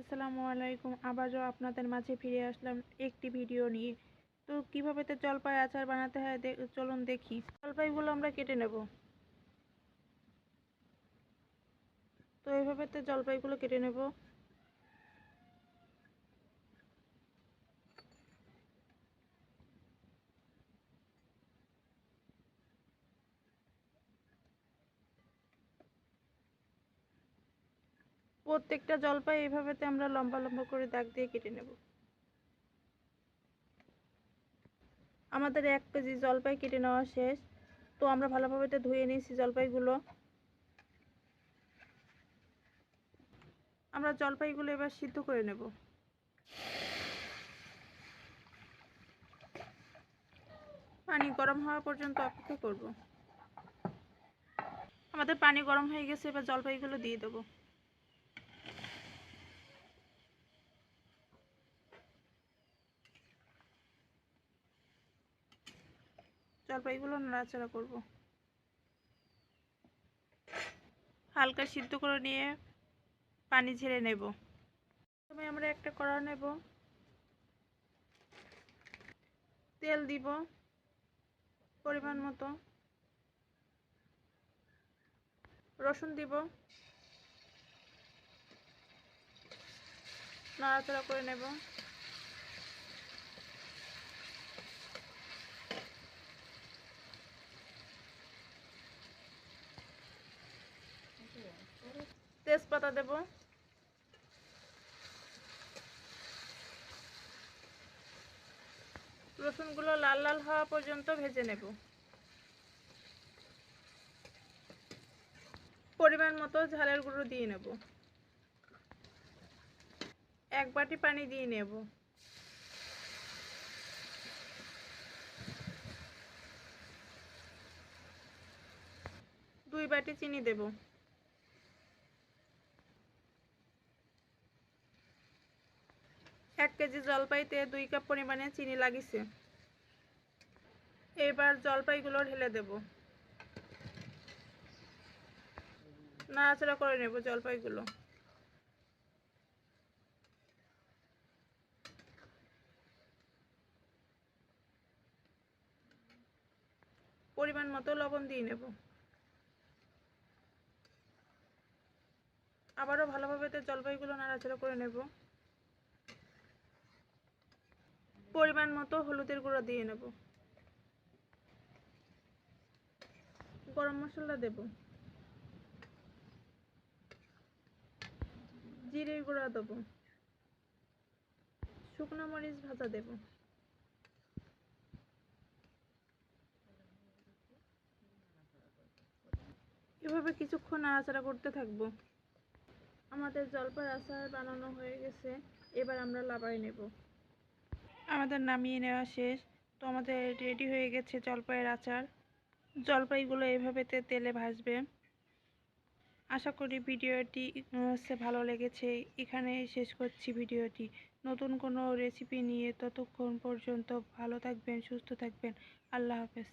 আসসালামু আলাইকুম। আবারও আপনাদের মাঝে ফিরে আসলাম একটি ভিডিও নিয়ে। তো কিভাবে জলপাই আচার বানাতে হয় চলুন দেখি। জলপাইগুলো আমরা কেটে নেব। তো এইভাবে জলপাইগুলো কেটে নেব। প্রত্যেকটা জলপাই এইভাবে আমরা লম্বা লম্বা করে দাগ দিয়ে কেটে নেব। আমাদের 1 কেজি জলপাই কেটে নেওয়া শেষ। তো আমরা ভালোভাবে ধুয়ে নিয়েছি জলপাইগুলো। আমরা জলপাইগুলো এবার সিদ্ধ করে নেব। পানি গরম হওয়া পর্যন্ত অপেক্ষা করব। আমাদের পানি গরম হয়ে গেছে, এবার জলপাইগুলো দিয়ে দেব। জলপাইগুলো নাড়াচাড়া করব। হালকা সিদ্ধ করে নিয়ে পানি ঝেড়ে নেব। প্রথমে আমরা একটা কড়া নেব, তেল দিব পরিমাণ মতো, রসুন দিব, নাড়াচাড়া করে নেব। তেজপাতা দেব, রসুনগুলো লাল লাল হওয়া পর্যন্ত ভেজে নেব। পরিমাণ মতো ঝালের গুঁড়ো দিয়ে নেব। 1 বাটি পানি দিয়ে নেব। দুই বাটি চিনি দেব। 1 কেজি জলপাইতে 2 কাপ পরিমাণে চিনি লাগিছে। এবার জলপাইগুলো ঢেলে দেব, নাড়াচাড়া করে নেব জলপাইগুলো। পরিমাণ মতো লবণ দিয়ে নেব। আবারও ভালোভাবে জলপাইগুলো নাড়াচাড়া করে নেব। পরিমাণ মতো হলুদের গুঁড়ো দিয়ে নেব। গরম মশলা দেব, জিরের গুঁড়া দেব, শুকনো মরিচ ভাজা দেব। এভাবে কিছুক্ষণ নাড়াচাড়া করতে থাকবো। আমাদের জলপাই আচার বানানো হয়ে গেছে, এবার আমরা লাবাই নেব। আমাদের নামিয়ে নেওয়া শেষ। তো আমাদের রেডি হয়ে গেছে জলপাইয়ের আচার। জলপাইগুলো এভাবে তেলে ভাজবে। আশা করি ভিডিওটি ভালো লেগেছে। এখানেই শেষ করছি ভিডিওটি। নতুন কোনো রেসিপি নিয়ে ততক্ষণ পর্যন্ত ভালো থাকবেন, সুস্থ থাকবেন। আল্লাহ হাফেজ।